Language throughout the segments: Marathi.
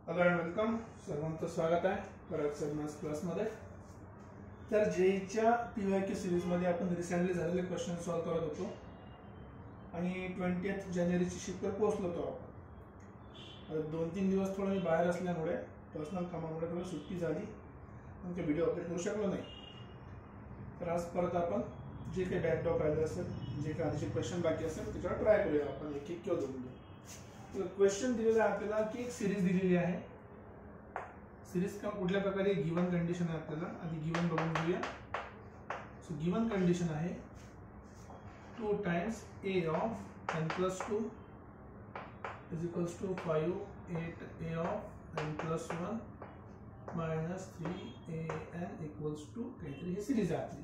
Hello and welcome. सर्वांचं स्वागत आहे परत सर मॅथ्स क्लासमध्ये. तर जेईच्या PYQ सिरीजमध्ये आपण रिसेंटली झालेले क्वेश्चन सॉल्व करत होतो आणि 20 जानेवारीची शिफ्टवर पोहोचलो होतो आपण. 2-3 दिवस थोडं मी बाहेर असल्यामुळे पर्सनल कामामुळे थोडी सुट्टी झाली आणि ते व्हिडिओ अपलोड करू शकलो नाही. तर आज परत आपण जे काही बॅकटॉप राहिलं असेल, जे काही आधीचे क्वेश्चन बाकी असेल त्याच्यावर ट्राय करूया आपण एक एक किंवा दोन. क्वेश्चन दिलेला आहे आपल्याला की एक सिरीज दिलेली आहे. सिरीज का कुठल्या प्रकारे गिवन कंडिशन आहे आपल्याला आधी गिवन बघून घेऊया. सो गिवन कंडिशन आहे 2 times a of n plus 2 is equals to 5 8 a of n plus 1 minus 3 a n equals to काहीतरी ही सिरीज आहे आपली.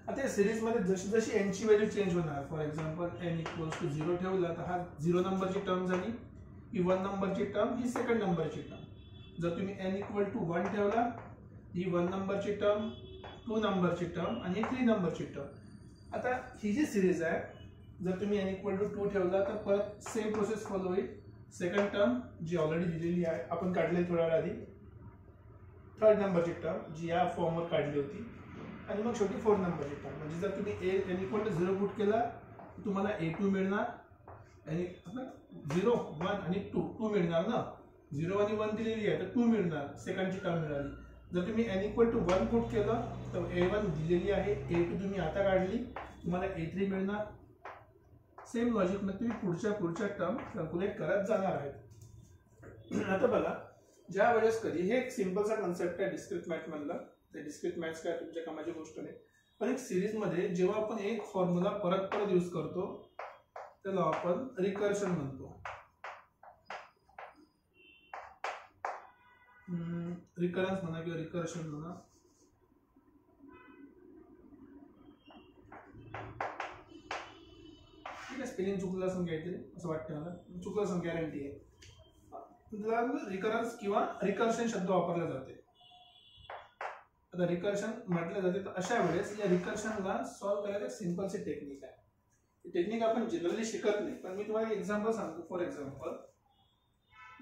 आता या सिरीज मध्ये जशी जशी n ची व्हॅल्यू चेंज होणार, for example n equals to 0 ठेवला तर हा 0 नंबरची टर्म झाली, ही 1 नंबरची टर्म, ही सेकंड नंबरची टर्म. जर तुम्ही n इक्वल टू 1 ठेवला ही 1 नंबरची टर्म, 2 नंबरची टर्म आणि ही 3 नंबरची टर्म. आता ही जी सिरीज आहे जर तुम्ही n इक्वल टू 2 ठेवला तर परत सेम प्रोसेस फॉलो होईल. सेकंड टर्म जी ऑलरेडी दिलेली आहे आपण काढलेली थोड्या वेळ आधी, थर्ड नंबरची टर्म जी या फॉर्मवर काढली होती आणि मग शेवटी 4 नंबरची टर्म. म्हणजे जर तुम्ही n इक्वल टू 0 पुट केला तर तुम्हाला a2 मिळणार आणि 0 1 आणि 2 मिळणार ना. 0 आणि 1 दिलेली आहे तर 2 मिळणार, सेकंडची टर्म मिळाली. जर तुम्ही n इक्वल टू 1 पुट केलं तर a1 दिलेली आहे, a2 तुम्ही आता काढली, तुम्हाला a3 मिळणार. सेम लॉजिक मध्ये तुम्ही पुढच्या टर्म कॅल्क्युलेट करत जाणार आहेत. आता बघा, ज्या वेळेस कधी हे एक सिंपलचा कन्सेप्ट आहे डिस्क्रीट मॅथ मधला. ते डिस्क्रीट मॅथ्स काय तुमच्या कामाची गोष्ट नाही, पण एक सिरीज मध्ये जेव्हा आपण एक फॉर्म्युला परत परत यूज करतो त्याला आपण रिकर्शन म्हणतो. रिकरन्स म्हणा किंवा रिकर्शन म्हणा. ठीक आहे, स्पेलिंग चुकलं असेल काहीतरी असं वाटतं मला, चुकलं असेल गॅरंटी आहे. रिकरन्स किंवा रिकर्शन शब्द वापरला जाते. आता रिकर्शन म्हटलं जाते तर अशा वेळेस या रिकर्शनला सॉल्व्ह करायला सिंपलची टेक्निक आहे. टेक्निक आपण जनरली शिकत नाही, पण मी तुम्हाला एक एक्झाम्पल सांगतो. फॉर एक्झाम्पल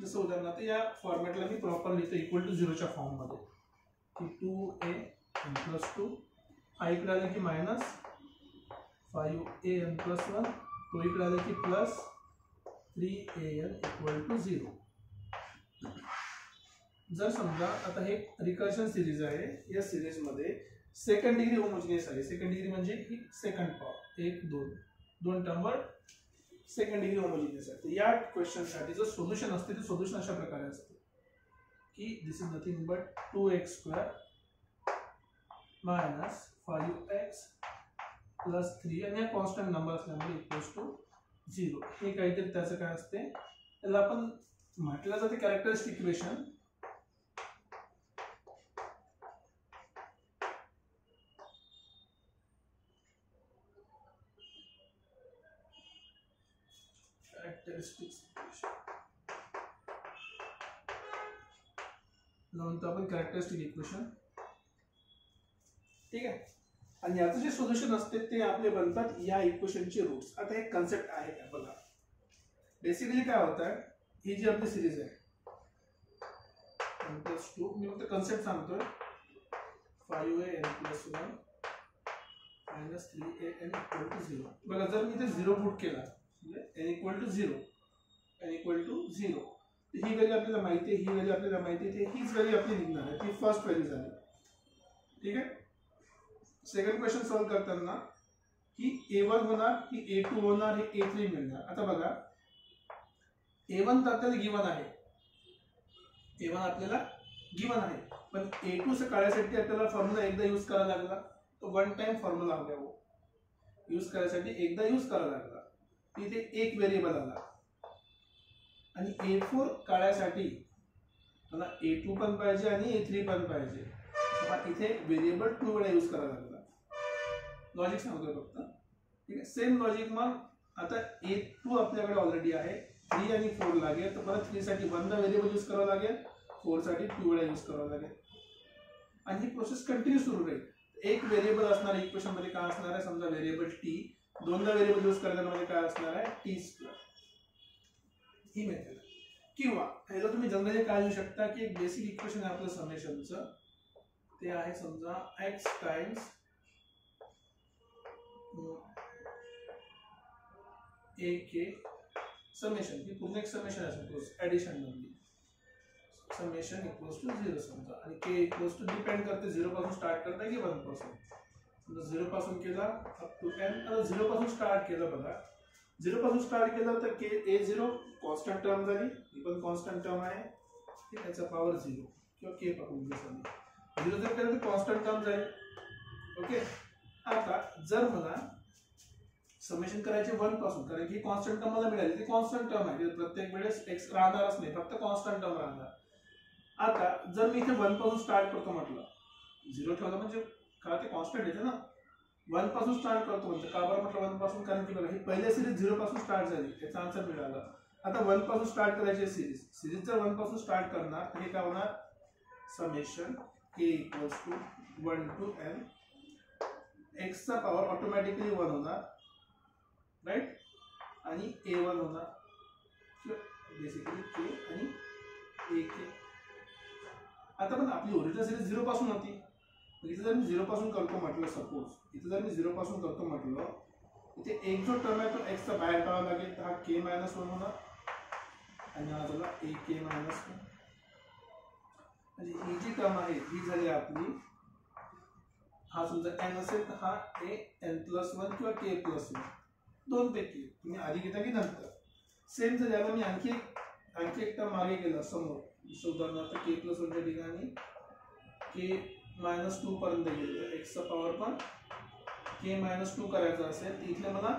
जसं उदाहरणार्थ या फॉर्मॅटला मी प्रॉपर लिहितो इक्वल टू 0च्या फॉर्म मध्ये की 2a n plus 2, हा इकडे आला की मायनस 5a n plus 1, तो इकडे आला की plus 3a n equal to 0. जर समजा आता हे रिकर्शन सिरीज आहे, या सिरीज मध्ये सेकंड डिग्री होमोजिनियस आहे. सेकंड डिग्री म्हणजे ही सेकंड पॉवर 1 2 टर्मवर सेकंड डिग्री होमोजिनियस आहे. या क्वेश्चन साठी जो सोल्युशन असते ते सोल्युशन अशा प्रकारे असते की this is nothing but 2x² minus 5x plus 3 आणि हा कॉन्स्टंट नंबर असल्यामुळे इक्वल्स टू 0. हे काहीतरी त्याचं काय असते, त्याला आपण म्हटलं जाते कॅरेक्टरिस्टिक इक्वेशन. म्हणतो आपण कॅरेक्टरिस्टिक इक्वेशन. ठीक आहे, आणि याचं जे सोल्युशन असते ते आपले बनतात या इक्वेशनचे रूट्स. आता एक कन्सेप्ट आहे का बघा. बेसिकली काय होत आहे, ही जी आपली सिरीज आहे n plus 2, मी फक्त कन्सेप्ट सांगतोय, 5a n plus 1 minus 3a n equal to 0. बघा, जर मी इथे 0 पुट केला n equal to 0, n equal to 0, he value आपल्याला माहिती आहे, ही व्हॅल्यू आपल्याला माहिती आहे, हीच व्हॅल्यू आपली निघणार आहे, ती फर्स्ट व्हॅल्यू झाली. ठीक आहे. सेकंड क्वेश्चन सॉल्व करताना ही a1 होणार, ही a2 होणार, ही a3 मिळणार. आता बघा, a1 तर आपल्याला गिवन आहे, a1 आपल्याला गिवन आहे, पण a2 से काढण्यासाठी आपल्याला फॉर्म्युला एकदा यूज करायला लागला. तो वन टाइम फॉर्म्युला हवा, वो यूज करायसाठी एकदा यूज करायला लागला. इथे एक व्हेरिएबल आला आणि a4 काढण्यासाठी मला a2 पण पाहिजे आणि a3 पण पाहिजे. इथे व्हेरिएबल 2 वेळा यूज करायला लागला. लॉजिक सांगतोय फक्त. ठीक आहे, सेम लॉजिक. मग आता a2 आपल्याकडे ऑलरेडी आहे, 3 आणि 4 लागेल, तर परत 3 साठी 1 दा व्हेरिएबल यूज करावं लागेल, 4 साठी 2 वेळा यूज करावं लागेल आणि ही प्रोसेस कंटिन्यू सुरू राहील. एक व्हेरिएबल असणार इक्वेशन मध्ये काय असणार आहे, समजा व्हेरिएबल t, 2दा व्हेरिएबल यूज करण्यामध्ये काय असणार आहे t². ही मेथड. किंवा ह्याला तुम्ही जनरली काय लिहू शकता की एक बेसिक इक्वेशन आहे आपलं समेशनचं, ते आहे समजा x टाइम्स ए के समेशन, ही पूर्ण एक समेशन आहे सपोज ऍडिशन मधली, समेशन इक्वल्स टू 0 समजा, आणि के इक्वल्स टू डिपेंड करते 0 पासून स्टार्ट करता की 1 पासून. समजा 0 पासून केला अप टू n, आता 0 पासून स्टार्ट केलं बघा, 0 पासून स्टार्ट केलं तर के a0 कॉन्स्टंट टर्म झाली, ही पण कॉन्स्टंट टर्म आहे, त्याचा पॉवर 0 किंवा के पकडून घ्या, 0 जर केलं तर कॉन्स्टंट टर्म जाईल. ओके, आता जर मला समेशन करायचे 1 पासून, कारण की कॉन्स्टंट टर्म मला मिळाली, ती कॉन्स्टंट टर्म आहे, प्रत्येक वेळेस x राहणारच नाही, फक्त कॉन्स्टंट टर्म राहणार. आता जर मी इथे 1 पासून स्टार्ट करतो म्हटलं, 0 ठेवलं म्हणजे का ते कॉन्स्टंट येते ना, 1 पासून स्टार्ट करतो म्हणजे का बरं म्हटलं 1 पासून, कारण की बघा ही पहिली सिरीज 0 पासून स्टार्ट झाली, याचा आन्सर मिळाला. आता 1 पासून स्टार्ट करायची सिरीज जर 1 पासून स्टार्ट करणार तर हे काय होणार, summation k equals to 1 to n, x चा पॉवर ऑटोमॅटिकली 1 होणार, राईट, आणि a1 होणार, बेसिकली k आणि ak. आता पण आपली ओरिजिनल सिरीज 0 पासून होती, इथे जर मी 0 पासून करतो म्हटलं, सपोज इथे जर मी 0 पासून करतो म्हटलं, इथे एक जो टर्म आहे तो x चा बाहेर काढावा लागेल, तर हा k - 1 होणार आणि हा झाला ak - 1. म्हणजे ही जी टर्म आहे ही झाली आपली, हा समजा n असेल तर हा an+1 किंवा k+1, दोन पैकी तुम्ही आधी घेता की नंतर. सेम जर याला मी आणखी एक टर्म मागे गेला समोर, उदाहरणार्थ k+1 च्या ठिकाणी k-2 पर्यंत गेलो, तर x चा पॉवर पण k-2 करायचा असेल तर इथे मला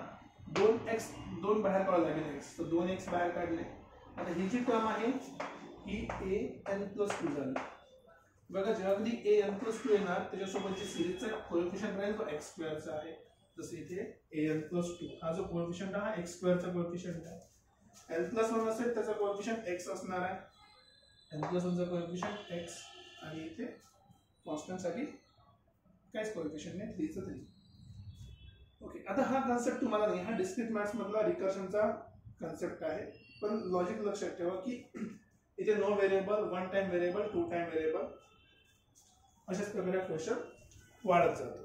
2 बाहेर काढावं लागेल, x तर 2x बाहेर काढले. आता ही जी टर्म आहे ही an+2 झाली. बघा जेव्हा कधी an+2 येणार त्याच्यासोबत जी सिरीजचा कोएफिशियंट राहील तो x² चा आहे, जसे इथे an+2 हा जो कोएफिशियंट हा x² चा कोएफिशियंट आहे, n+1 असेल त्याचा कोएफिशियंट x असणार आहे, n+1 चा कोएफिशियंट x, आणि इथे कॉन्स्टंट साठी काहीच कोएफिशियंट नाही, 3 चा 3. ओके, आता हा कन्सेप्ट तुम्हाला नाही, हा डिस्क्रीट मॅथ्स मधला रिकर्शनचा कन्सेप्ट आहे, पण लॉजिक लक्षात ठेवा की इथे no variable, 1 time variable, 2 time variable, अशाच प्रकारे क्वेश्चन वाढत जातो.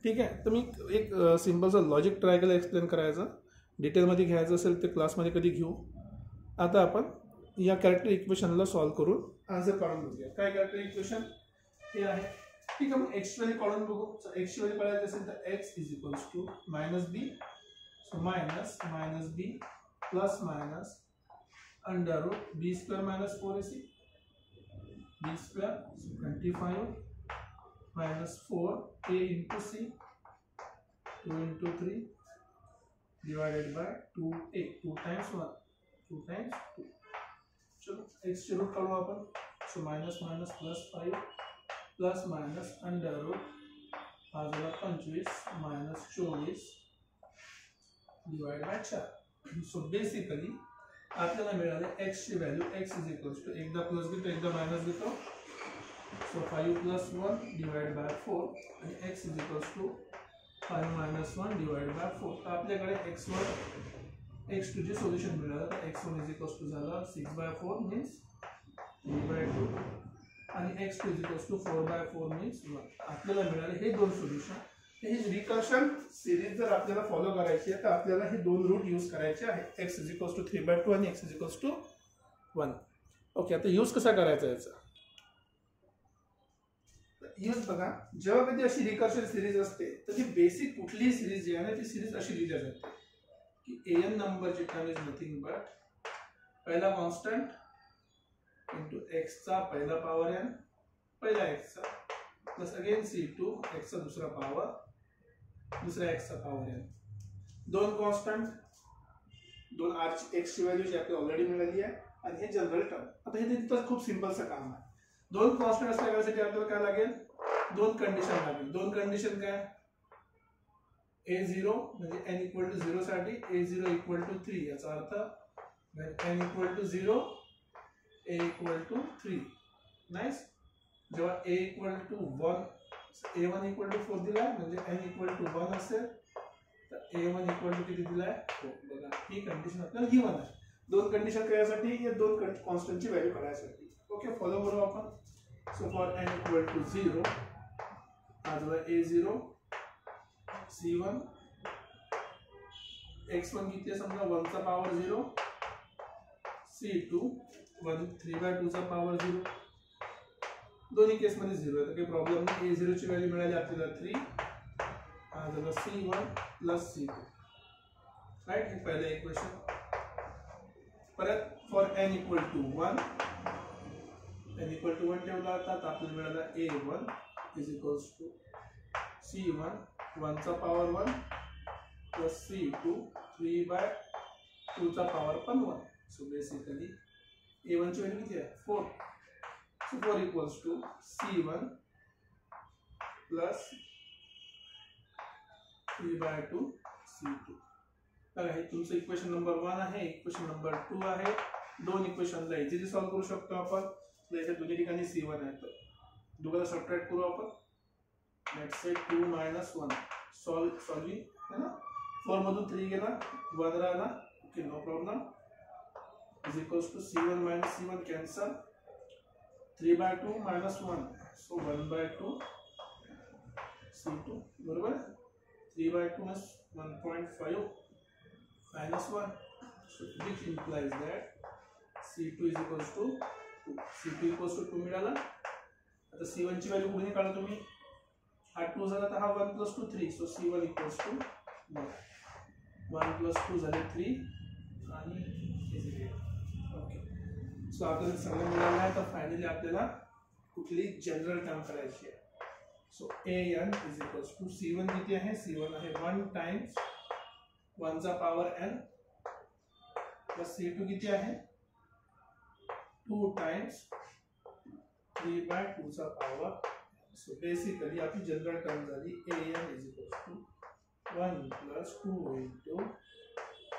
ठीक आहे, तर मी एक सिंपलचा लॉजिक ट्राय केलं एक्सप्लेन करायचं, डिटेलमध्ये घ्यायचं असेल तर क्लासमध्ये कधी घेऊ. आता आपण या कॅरेक्टर इक्वेशनला सॉल्व्ह करून आन्सर काढून बघूया. काय कॅरेक्टर इक्वेशन हे आहे, ठीक आहे. मग एक्स व्हॅल्यू काढून बघू. एक्स व्हॅल्यू काढायची असेल तर x is equals to -b, so -b plus minus under root b² - 4ac, b² 25 -4 a into c 2 into 3 divided by 2a, 2 times 1, 2 times 2. चलो x चे रूट काढू आपण, so -+ +5 plus minus under root हा झाला 25 -24 डिवाइड बाय 4. सो बेसिकली आपल्याला मिळाले x ची value, x is equals to एकदा प्लस घेतो एकदा मायनस घेतो, सो 5 + 1 डिवाइड बाय 4 आणि x is equals to 5 - 1 divide by 4. तर आपल्याकडे x1 x2 चे सोल्युशन मिळालं, तर x1 इज इक्वल्स टू झाला 6/4 मीन्स 3/2 आणि x2 is equals to 4/4 means 1. आपल्याला मिळाले हे दोन सोल्युशन. ही रिकर्शन सिरीज जर आपल्याला फॉलो करायची आहे तर आपल्याला हे दोन रूट यूज करायचे आहेत, x इज इक्वल्स टू 3/2 आणि x is equals to 1. Okay, आता यूज कसा करायचा याचा यूज बघा. जेव्हा कधी अशी रिकर्शन सिरीज असते तर ती बेसिक कुठलीही सिरीज जी आहे ना ती सिरीज अशी लिहिली जाते की an नंबरची टर्म इज नथिंग बट पहिला कॉन्स्टंट इंटू x चा पहिला पॉवर n, पहिला x चा प्लस अगेन c2 x चा दुसरा पॉवर, दुसरा x चा पॉवर n. दोन कॉन्स्टंट, दोन r x ची व्हॅल्यू जी आपल्याला ऑलरेडी मिळाली आहे आणि हे जनरल टर्म. आता हे तिथं खूप सिंपलचं काम आहे. दोन कॉन्स्टंट असल्यासाठी आपल्याला काय लागेल, दोन कंडिशन लागेल. दोन कंडिशन काय, a0 म्हणजे n इक्वल टू 0 साठी a0 इक्वल टू 3, याचा अर्थ n equal to 0 a equal to 3. Nice. जेव्हा a equal to 1 a1 equal to 4 दिलाय म्हणजे n इक्वल टू 1 असेल तर a1 इक्वल टू किती दिलाय 4. बघा ही कंडिशन आपल्याला गिवन आहे. दोन कंडिशन करण्यासाठी या दोन कॉन्स्टंटची व्हॅल्यू काढण्यासाठी. ओके, फॉलो करू आपण. So for n equal to 0 हा झाला a0 c1 x1 किती आहे समजा 1 चा पॉवर 0 c2 3/2 चा पॉवर 0. दोन्ही केस मध्ये 0 आहे तर काही प्रॉब्लेम नाही. a0 ची व्हॅल्यू मिळाली आपल्याला 3 हा झाला c1 प्लस c2 राईट. हे पहिलं इक्वेशन. परत for n equal to 1 n equal to 1 ठेवला होता तर आपल्याला मिळाला a1 is equals to c1 1 चा पॉवर 1 प्लस c2 3/2 चा पॉवर पण 1. सो बेसिकली a1 ची व्हॅल्यू किती आहे 4. So 4 equals to c1 plus 3/2 c2. बघा हे तुमचं इक्वेशन नंबर 1 आहे. इक्वेशन नंबर 2 आहे. दोन इक्वेशनला इझिली सॉल्व करू शकतो आपण. याच्या दोन्ही ठिकाणी c1 आहे तर दोघांना सबट्रॅक्ट करू आपण. लेट्स से 2 - 1 सॉल्विंग है ना. 4 मधून 3 गेला 1 राहिला. Okay, no problem. Is equals to c1 - c1 cancel 3/2 - 1 so 1/2 c2 बरोबर. 3/2 is 1.5 minus 1. So which implies that c2 is equals to 2. c2 equals to 2 मिळाला. आता c1 ची व्हॅल्यू कुठे काढा तुम्ही. हा 2 झाला तर हा 1 + 2 3. So c1 equals to 1. 1 + 2 झाले 3 आणि ओके. सो आपल्याला सगळं मिळालं आहे तर फायनली आपल्याला कुठली जनरल टर्म करायची आहे. So an is equals to c1 किती आहे c1 आहे 1 टाइम्स 1 चा पॉवर n प्लस c2 किती आहे 2 टाइम्स 3/2 चा पॉवर. सो बेसिकली आपली जनरल टर्म झाली an is equals to 1 + 2 into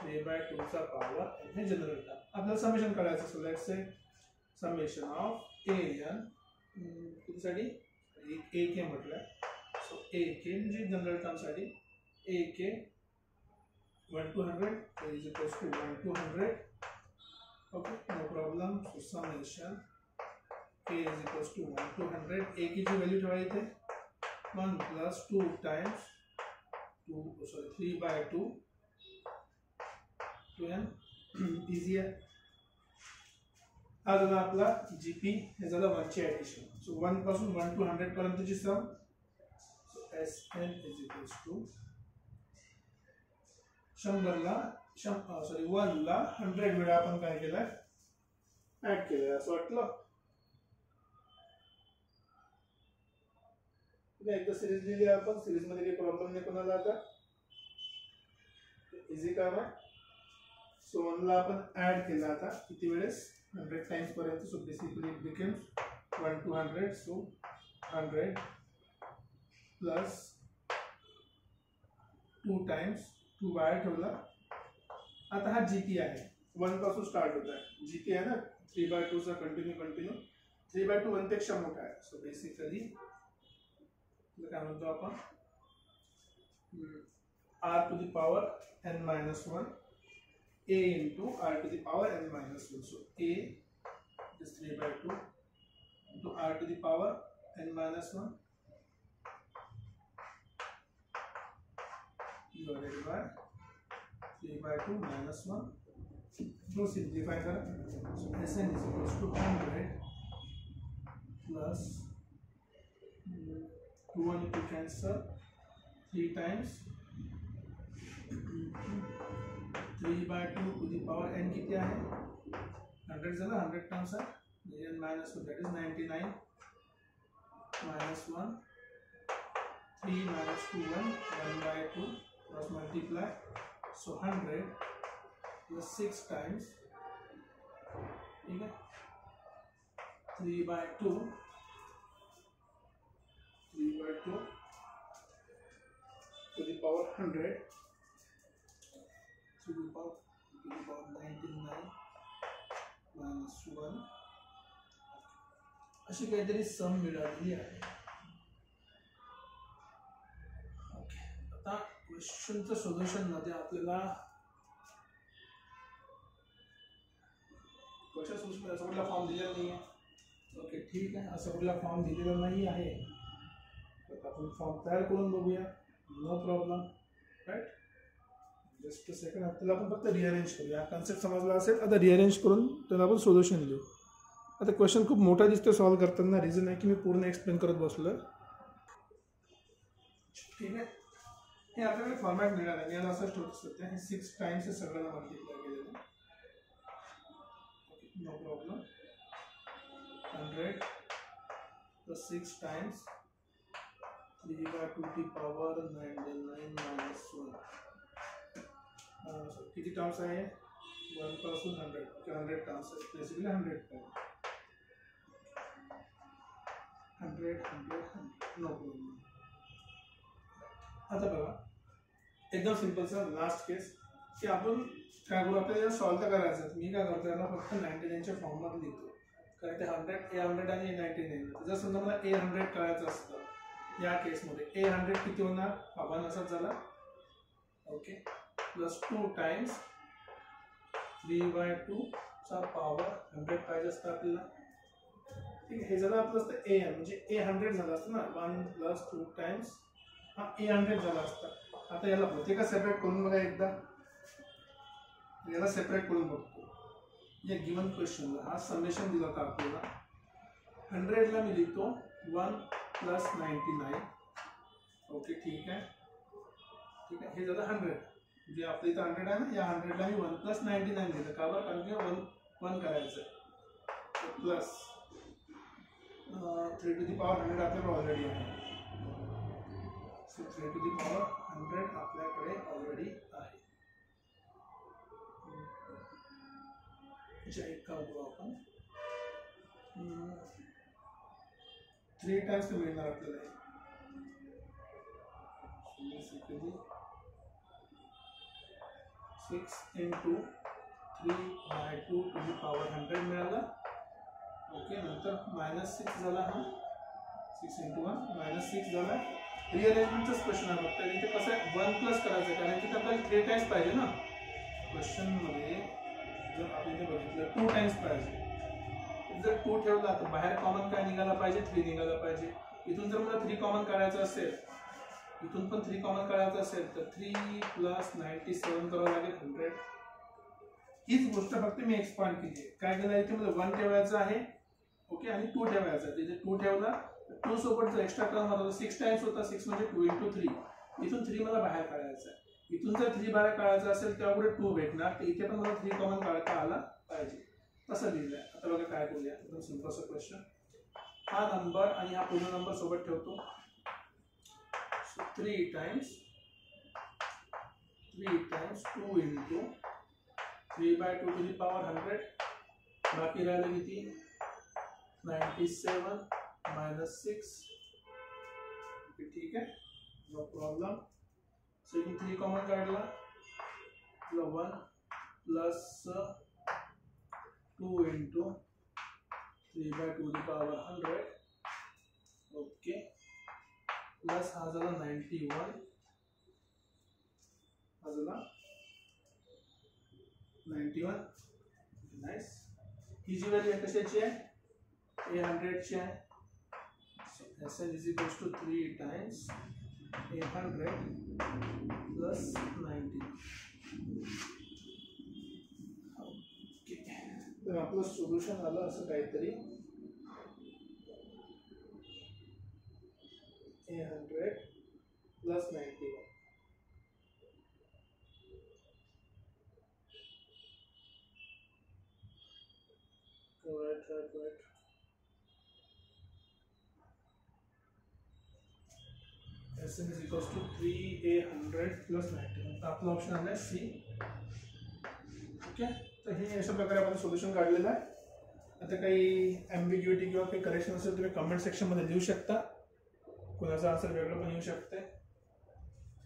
3/2 चा पॉवर n. हे जनरल टर्म. आपल्याला समेशन करायचं. So let's say summation of an कितीसाठी ak म्हटलं. सो ak म्हणजे जनरल टर्म साठी ak 1 to 100 is equals to 1 to 100. Okay, no problem. So summation k is equals to 1 to 100. a की जो वैल्यू ठेवाई थे 1 plus 2 times 3/2 to n. easy है. हा झाला आपला जीपी. हे झालं 1 ची ऍडिशन. सो 1 पासून 1 to 100 पर्यंतची सम. So sn is equals to 100ला 1ला 100 वेळा आपण काय केलं ऍड केलं असं वाटलं. एकदा सिरीज लिहिली आपण. सिरीज मध्ये काही प्रॉब्लेम नाही कोणाला. आता इझी काम आहे. सो 1ला आपण ऍड केलं आता किती वेळेस 100 टाइम्स पर्यंत. So basically it becomes 1 to 100. So 100 plus 2 times 2 बाहेर ठेवला. आता हा जीपी आहे 1 पासून स्टार्ट होत आहे. जीपी आहे ना 3/2 चा कंटिन्यू 3/2 1 पेक्षा मोठा आहे. सो बेसिकली काय म्हणतो आपण r to the power n minus 1 a into r to the power n minus 1. So a is 3/2 into r to the power n minus 1 divided by 3/2 minus 1. So simplify करें. So Sn is equals to 100 plus 2 1 to cancel 3 times 3/2 to the power n किती आहे 100 झाला. 100 टर्म्स आहे n minus 1 that is 99 minus 1 3 minus 2 1/2 cross multiply. So 100 plus 6 times ठीक है 3/2 to the power 100 to the power 99 minus 1 अशी काहीतरी सम मिळालेली आहे. ओके. आता क्वेश्चनचं सोल्युशन मध्ये आपल्याला क्वेश्चन सोल्युशन असं कुठला फॉर्म दिलेला नाही आहे. ओके ठीक आहे, असं कुठला फॉर्म दिलेला नाही आहे तर आपण फॉर्म तयार करून बघूया. No problem right. Just a second, त्याला आपण फक्त रिअरेंज करूया. कन्सेप्ट समजला असेल आता रिअरेंज करून त्याला आपण सोल्युशन देऊ. आता क्वेश्चन खूप मोठा दिसतो सॉल्व्ह करताना, रिझन आहे की मी पूर्ण एक्सप्लेन करत बसलो. ठीक आहे, हे आपल्याकडे फॉर्मॅट मिळाला आहे. मी याला असंच ठेवतो सध्या. हे 6 टाइम्स हे सगळ्यांना मल्टिप्लाय केलेलं. No problem. 100 plus 6 times 3 by 2 to the power 99 minus 1. किती टर्म्स आहे? 1 पासून 100 100 टर्म्स आहे. Basically 100 times 100 no problem. आता बघा एकदम सिंपल सर लास्ट केस की आपण काय करू, आपल्याला सॉल्व तर करायचं. मी काय करतो याला फक्त 99च्या फॉर्ममध्ये लिहितो कारण ते 100 A100 आणि A99. जर समजा मला A100 करायचं असतं या केसमध्ये, A100 किती होणार? हा 1 असाच झाला. ओके, प्लस 2 टाइम्स 3/2 चा पॉवर 100 पाहिजे असतं आपल्याला. ठीक आहे, हे झालं आपलं असतं AM म्हणजे A100 झालं असतं ना. 1 प्लस 2 टाइम्स हा A100 झाला असता. आता याला होते का सेपरेट करून बघा एकदा. याला सेपरेट करून बघतो. या गिवन क्वेश्चनला हा समेशन दिला होता आपल्याला. 100ला मी लिहितो 1 प्लस 99. ओके ठीक आहे, ठीक आहे. हे झालं 100 म्हणजे आपल्या इथं 100 आहे ना. या 100ला मी 1 प्लस 99 लिहिलं. का बरं? कारण की 1 करायचं प्लस 3 to the power 100 आपल्याकडे ऑलरेडी आहे. सो 3 to the power 100 आपल्याकडे ऑलरेडी आहे. एक काम करू आपण 3 टाइम्स ते मिळणार आपल्याला. 6 into 3/2 to the power 100 मिळाला. ओके, नंतर -6 झाला. हा 6 into 1 -6 झाला. रिअरेंजमेंटचाच क्वेश्चन आहे फक्त. इथे कसं आहे 1 प्लस करायचं कारण की आपल्याला 3 टाइम्स पाहिजे ना. क्वेश्चनमध्ये जर आपण इथे बघितलं 2 टाइम्स पाहिजे. जर 2 ठेवला तर बाहेर कॉमन काय निघाला पाहिजे? 3 निघाला पाहिजे. इथून जर मला 3 कॉमन काढायचं असेल, इथून पण 3 कॉमन काढायचं असेल तर 3 प्लस 97 करावं लागेल 100. हीच गोष्ट फक्त मी एक्सपांड केली आहे. काय केलं इथे मला 1 ठेवायचं आहे. ओके, आणि 2 ठेवायचं आहे. तिथे 2 ठेवला तर 2 सोबत जर एक्स्ट्रा टर्म होता 6 टाइम्स होता. 6 म्हणजे 2 into 3. इथून 3 मला बाहेर काढायचं आहे. इथून जर 3 बाहेर काढायचं असेल तेव्हा पुढे 2 भेटणार. तर इथे पण मला 3 कॉमन काढता आला पाहिजे. तसं लिहिलंय. आता बघा काय करूया. एकदम सिंपल सा क्वेश्चन. हा नंबर आणि हा पूर्ण नंबर सोबत ठेवतो. 3 times 2 into 3/2 to the power 100. बाकी राहिलं किती? 97 minus 6. ठीक आहे, नो प्रॉब्लेम. सो इथून 3 कॉमन काढला 1 plus 2 into 3/2 to the power 100. Okay, plus हा झाला 91. हा झाला 91. नाइस. ही जी व्हॅल्यू आहे कशाची आहे? A100 ची आहे. Sn is equals to 3 times A100 plus 90. Okay, तर आपलं सोल्युशन आलं असं काहीतरी. A100 plus 91. Right. Sn is equals to 3A100 plus 91. तर आपला ऑप्शन आला सी. ओके, तर हे अशा प्रकारे आपण सोल्युशन काढलेलं आहे. आता काही ॲम्बिग्युइटी किंवा काही करेक्शन असेल तुम्ही कमेंट सेक्शनमध्ये लिहू शकता. कोणाचा आन्सर वेगळं पण येऊ शकते.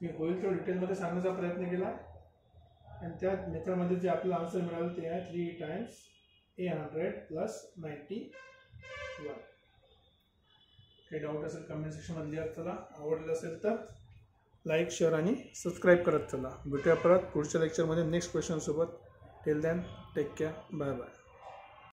मी होईल तो डिटेलमध्ये सांगण्याचा प्रयत्न केला आणि त्या मेथडमध्ये जे आपल्याला आन्सर मिळालं ते आहे 3 टाइम्स A100 plus 91. काही डाऊट असेल कमेंट सेक्शनमध्ये लिहा. चला, आवडलं असेल तर लाईक, शेअर आणि सबस्क्राईब करत चला. भेटूया परत पुढच्या लेक्चरमध्ये नेक्स्ट क्वेश्चन सोबत. Till then take care, bye bye.